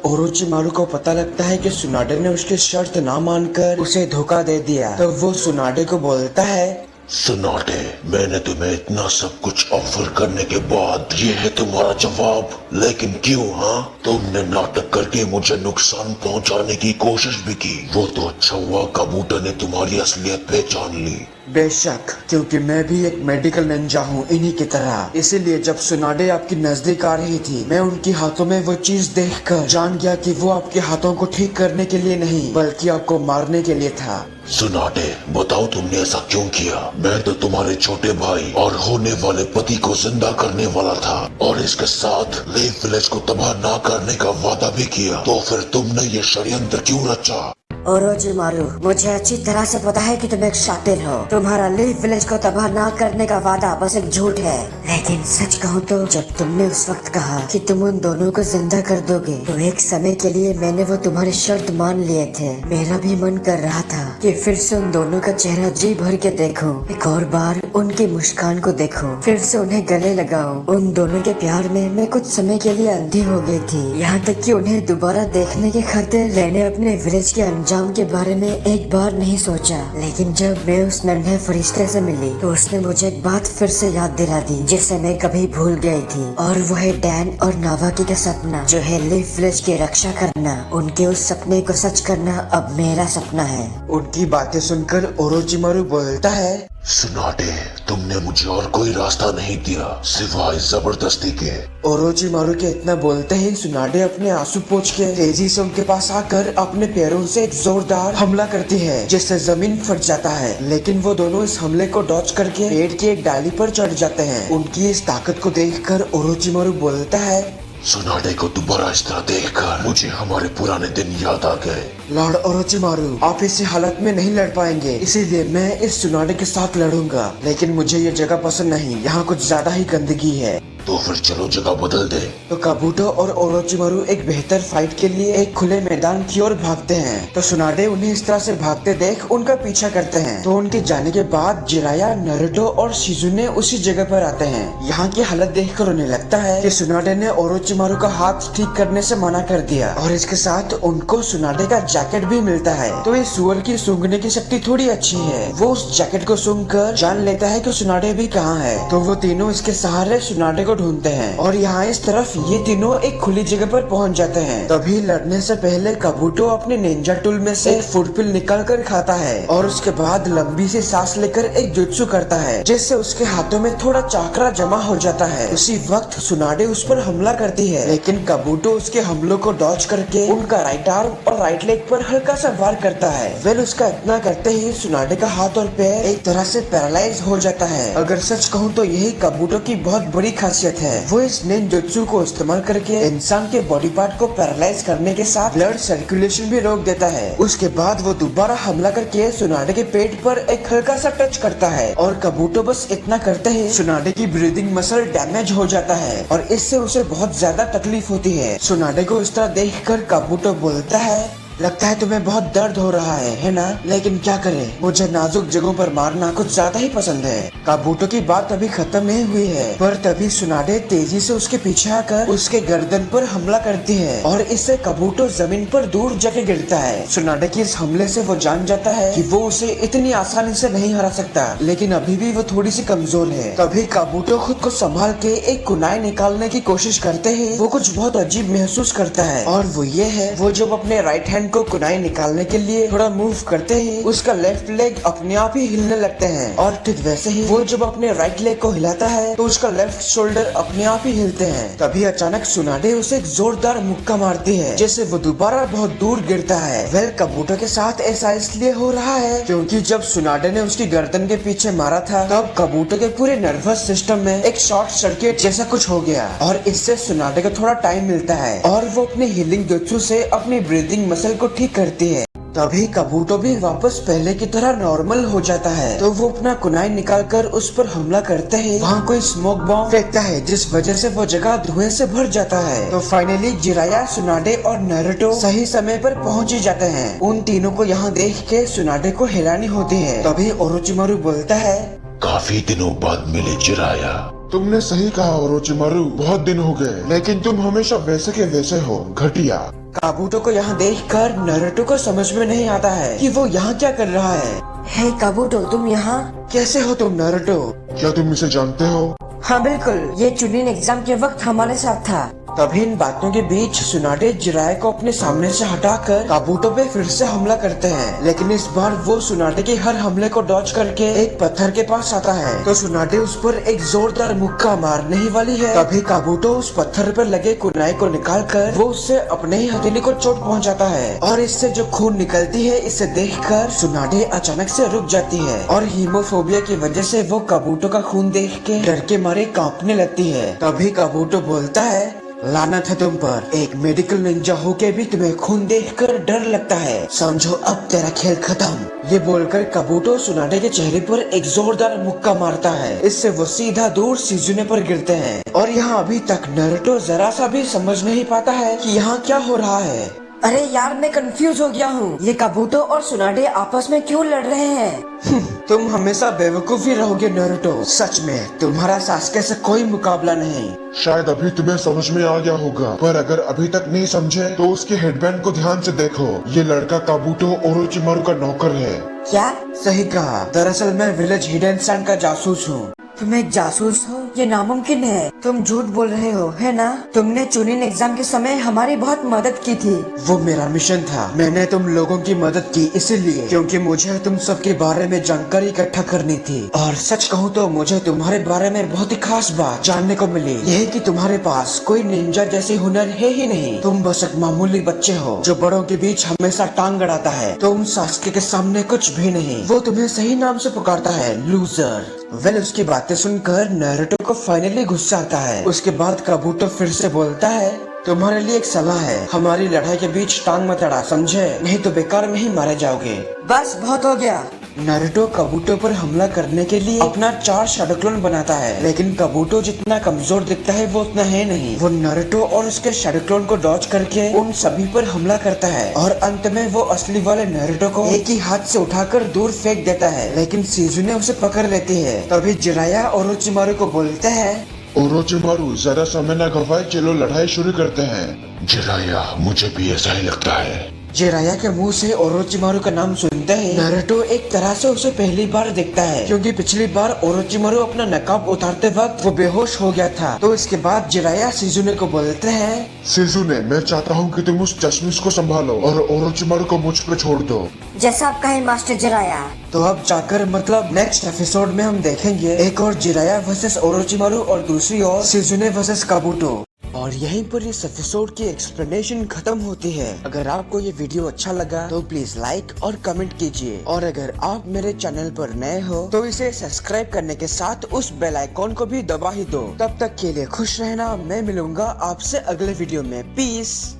Orochimaru को पता लगता है कि सुनाडे ने उसकी शर्त ना मानकर उसे धोखा दे दिया, तब वो सुनाडे को बोलता है, सुनाडे, मैंने तुम्हें इतना सब कुछ ऑफर करने के बाद ये है तुम्हारा जवाब? लेकिन क्यों? हाँ, तुमने नाटक करके मुझे नुकसान पहुंचाने की कोशिश भी की। वो तो अच्छा हुआ काबूटो ने तुम्हारी असलियत पहचान ली। बेशक, क्योंकि मैं भी एक मेडिकल निंजा हूँ इन्हीं की तरह। इसीलिए जब सुनाडे आपकी नजदीक आ रही थी, मैं उनकी हाथों में वो चीज देखकर जान गया कि वो आपके हाथों को ठीक करने के लिए नहीं बल्कि आपको मारने के लिए था। सुनाडे, बताओ तुमने ऐसा क्यों किया? मैं तो तुम्हारे छोटे भाई और होने वाले पति को जिंदा करने वाला था और इसके साथ लीफ विलेज को तबाह ना करने का वादा भी किया। तो फिर तुमने ये षड्यंत्र क्यों रचा? ओरोचिमारू, मुझे अच्छी तरह से पता है कि तुम एक शातिर हो। तुम्हारा लीफ विलेज को तबाह ना करने का वादा बस एक झूठ है। लेकिन सच कहूँ तो जब तुमने उस वक्त कहा कि तुम उन दोनों को जिंदा कर दोगे, तो एक समय के लिए मैंने वो तुम्हारी शर्त मान लिए थे। मेरा भी मन कर रहा था कि फिर से उन दोनों का चेहरा जी भर के देखूं, एक और बार उनकी मुस्कान को देखूं, फिर से उन्हें गले लगाऊं। उन दोनों के प्यार में मैं कुछ समय के लिए अंधी हो गई थी, यहाँ तक कि उन्हें दोबारा देखने के खातिर मैंने अपने विलेज के अंजाम के बारे में एक बार नहीं सोचा। लेकिन जब मैं उस नन्हे फरिश्ते से मिली तो उसने मुझे एक बात फिर से याद दिला दी जिसे मैं कभी भूल गई थी, और वो है डैन और नावाकी का सपना, जो है लीफ विलेज की रक्षा करना। उनके उस सपने को सच करना अब मेरा सपना है। उनकी बातें सुनकर ओरोचिमारू बोलता है, सुनाडे, तुमने मुझे और कोई रास्ता नहीं दिया सिवाय जबरदस्ती के। ओरोचिमारू के इतना बोलते ही सुनाडे अपने आंसू पोंछ के तेजी से उनके पास आकर अपने पैरों से एक जोरदार हमला करती है, जिससे जमीन फट जाता है। लेकिन वो दोनों इस हमले को डॉच करके पेड़ की एक डाली पर चढ़ जाते हैं। उनकी इस ताकत को देखकर ओरोचिमारू बोलता है, सुनाडे को दोबारा इस तरह देखकर मुझे हमारे पुराने दिन याद आ गए। लॉर्ड ओरोचिमारू, आप इसी हालत में नहीं लड़ पाएंगे, इसीलिए मैं इस सुनाडे के साथ लड़ूंगा। लेकिन मुझे ये जगह पसंद नहीं, यहाँ कुछ ज्यादा ही गंदगी है। तो फिर चलो जगह बदल दे। तो काबूटो और ओरोचिमारू एक बेहतर फाइट के लिए एक खुले मैदान की ओर भागते हैं। तो सुनाडे उन्हें इस तरह से भागते देख उनका पीछा करते हैं। तो उनके जाने के बाद जिराया, नारुतो और शिजुने उसी जगह पर आते हैं। यहाँ की हालत देखकर उन्हें लगता है कि सुनाडे ने ओरोचिमारू का हाथ ठीक करने से मना कर दिया, और इसके साथ उनको सुनाडे का जैकेट भी मिलता है। तो इस सुअर की सूंघने की शक्ति थोड़ी अच्छी है। वो उस जैकेट को सूंघकर जान लेता है कि सुनाडे भी कहाँ है। तो वो तीनों इसके सहारे सुनाडे को ढूंढते हैं, और यहाँ इस तरफ ये तीनों एक खुली जगह पर पहुँच जाते हैं। तभी लड़ने से पहले काबूटो अपने निंजा टूल में से एक फूड पिल निकाल कर खाता है, और उसके बाद लंबी सी सांस लेकर एक जुत्सु करता है, जिससे उसके हाथों में थोड़ा चाकरा जमा हो जाता है। उसी वक्त सुनाडे उस पर हमला करती है, लेकिन काबूटो उसके हमलों को डॉज करके उनका राइट आर्म और राइट लेग पर हल्का सा वार करता है। वेल, उसका इतना करते ही सुनाडे का हाथ और पैर एक तरह से पैरालाइज हो जाता है। अगर सच कहूँ तो यही काबूटो की बहुत बड़ी खासियत है। वो इस निंजुत्सु को इस्तेमाल करके इंसान के बॉडी पार्ट को पैरालाइज करने के साथ ब्लड सर्कुलेशन भी रोक देता है। उसके बाद वो दोबारा हमला करके सुनाडे के पेट पर एक हल्का सा टच करता है, और काबूटो बस इतना करते ही सुनाडे की ब्रीदिंग मसल डैमेज हो जाता है, और इससे उसे बहुत ज्यादा तकलीफ होती है। सुनाडे को इस तरह देखकर काबूटो बोलता है, लगता है तुम्हें बहुत दर्द हो रहा है ना? लेकिन क्या करें, मुझे नाजुक जगहों पर मारना कुछ ज्यादा ही पसंद है। काबूटो की बात अभी खत्म नहीं हुई है, पर तभी सुनाडे तेजी से उसके पीछे आकर उसके गर्दन पर हमला करती है, और इससे काबूटो जमीन पर दूर जाके गिरता है। सुनाडे की इस हमले से वो जान जाता है कि वो उसे इतनी आसानी से नहीं हरा सकता, लेकिन अभी भी वो थोड़ी सी कमजोर है। तभी काबूटो खुद को संभाल के एक कुनाई निकालने की कोशिश करते ही वो कुछ बहुत अजीब महसूस करता है, और वो ये है, वो जब अपने राइट हैंड को कुनाई निकालने के लिए थोड़ा मूव करते ही उसका लेफ्ट लेग अपने आप ही हिलने लगते हैं, और ठीक वैसे ही वो जब अपने राइट लेग को हिलाता है तो उसका लेफ्ट शोल्डर अपने आप ही हिलते हैं। तभी अचानक सुनाडे उसे एक जोरदार मुक्का मारती है, जिससे वो दोबारा बहुत दूर गिरता है। वेल, काबूटो के साथ ऐसा इसलिए हो रहा है क्योंकि जब सुनाडे ने उसकी गर्दन के पीछे मारा था, तब काबूटो के पूरे नर्वस सिस्टम में एक शॉर्ट सर्किट जैसा कुछ हो गया, और इससे सुनाडे को थोड़ा टाइम मिलता है, और वो अपने हीलिंग जुत्सु से अपनी ब्रीदिंग मसल को ठीक करती है। तभी काबूटो भी वापस पहले की तरह नॉर्मल हो जाता है। तो वो अपना कुनाई निकालकर उस पर हमला करते हैं। वहाँ कोई स्मोक बॉम्ब फेंकता है, जिस वजह से वो जगह धुएं से भर जाता है। तो फाइनली जिराया, सुनाडे और नारुतो सही समय पर पहुँच ही जाते हैं। उन तीनों को यहाँ देख के सुनाडे को हिलानी होती है। तभी ओरोचिमारू बोलता है, काफी दिनों बाद मिले जिराया, तुमने सही कहा ओरोचिमारू, बहुत दिन हो गए, लेकिन तुम हमेशा वैसे के वैसे हो, घटिया। काबूटो को यहाँ देखकर नारुतो को समझ में नहीं आता है कि वो यहाँ क्या कर रहा है। हे काबूटो, तुम यहाँ? कैसे हो तुम नारुतो? क्या तुम इसे जानते हो? हाँ बिल्कुल, ये चुनिन एग्जाम के वक्त हमारे साथ था। तभी इन बातों के बीच सुनाडे जिराया को अपने सामने से हटाकर काबूटो पे फिर से हमला करते हैं, लेकिन इस बार वो सुनाडे के हर हमले को डॉज करके एक पत्थर के पास आता है। तो सुनाडे उस पर एक जोरदार मुक्का मारने ही वाली है, तभी काबूटो उस पत्थर पर लगे कुनाई को निकालकर वो उससे अपने ही हथेली को चोट पहुंचाता है और इससे जो खून निकलती है इसे देखकर सुनाडे अचानक से रुक जाती है और हीमोफोबिया की वजह से वो काबूटो का खून देख के डर के मारे कांपने लगती है। तभी काबूटो बोलता है, लानत है तुम पर, एक मेडिकल निंजा होके भी तुम्हें खून देखकर डर लगता है, समझो अब तेरा खेल खत्म। ये बोलकर काबूटो सुनाडे के चेहरे पर एक जोरदार मुक्का मारता है, इससे वो सीधा दूर शिजुने पर गिरते हैं। और यहाँ अभी तक नारुतो जरा सा भी समझ नहीं पाता है कि यहाँ क्या हो रहा है। अरे यार, मैं कंफ्यूज हो गया हूँ, ये काबूटो और सुनाडे आपस में क्यों लड़ रहे हैं? तुम हमेशा बेवकूफ ही रहोगे नारुतो, सच में तुम्हारा सास्के से कोई मुकाबला नहीं। शायद अभी तुम्हें समझ में आ गया होगा, पर अगर अभी तक नहीं समझे तो उसके हेडबैंड को ध्यान से देखो। ये लड़का काबूटो ओरोचिमारू का नौकर है। क्या? सही कहा, दरअसल मैं विलेज हिडन सैंड का जासूस हूँ। तुम एक जासूस हो? ये नामुमकिन है, तुम झूठ बोल रहे हो, है ना? तुमने चुनिन एग्जाम के समय हमारी बहुत मदद की थी। वो मेरा मिशन था, मैंने तुम लोगों की मदद की इसीलिए क्योंकि मुझे तुम सबके बारे में जानकारी इकट्ठा करनी थी। और सच कहूँ तो मुझे तुम्हारे बारे में बहुत ही खास बात जानने को मिली, यही कि तुम्हारे पास कोई निंजा जैसी हुनर है ही नहीं। तुम बस एक मामूली बच्चे हो जो बड़ों के बीच हमेशा टांग अड़ाता है। तुम सास्के के सामने कुछ भी नहीं, वो तुम्हें सही नाम से पुकारता है, लूजर। वेल, उसकी बातें सुनकर नारुतो को फाइनली गुस्सा आता है। उसके बाद काबूटो फिर से बोलता है, तुम्हारे लिए एक सलाह है, हमारी लड़ाई के बीच टांग मत अड़ा, समझे? नहीं तो बेकार में ही मारे जाओगे। बस बहुत हो गया। नारुतो काबूटो पर हमला करने के लिए अपना 4 शैडो क्लोन बनाता है, लेकिन काबूटो जितना कमजोर दिखता है वो उतना है नहीं। वो नारुतो और उसके शैडो क्लोन को डॉज करके उन सभी पर हमला करता है और अंत में वो असली वाले नारुतो को एक ही हाथ से उठाकर दूर फेंक देता है, लेकिन शिजुने उसे पकड़ लेती है। तभी जिराया ओरोचिमारू को बोलते हैं, ओरोचिमारू, जरा समय न गवाए, चलो लड़ाई शुरू करते हैं। जिराया, मुझे भी ऐसा ही लगता है। जिराया के मुंह से ओरोचिमारू का नाम सुनते ही नारुतो एक तरह से उसे पहली बार देखता है, क्योंकि पिछली बार ओरोचिमारू अपना नकाब उतारते वक्त वो बेहोश हो गया था। तो इसके बाद जिराया शिजुने को बोलते हैं, शिजुने, मैं चाहता हूँ कि तुम उस चश्मिश को संभालो और ओरोचिमारू को मुझ पे छोड़ दो। जैसा आप कहें मास्टर जिराया। तो अब जाकर मतलब नेक्स्ट एपिसोड में हम देखेंगे एक और जिराया वर्सेस ओरोचिमारू और दूसरी ओर शिजुने वर्सेस काबूटो। और यहीं पर इस एपिसोड की एक्सप्लेनेशन खत्म होती है। अगर आपको ये वीडियो अच्छा लगा तो प्लीज लाइक और कमेंट कीजिए, और अगर आप मेरे चैनल पर नए हो तो इसे सब्सक्राइब करने के साथ उस बेल आइकॉन को भी दबा ही दो। तब तक के लिए खुश रहना, मैं मिलूंगा आपसे अगले वीडियो में। पीस।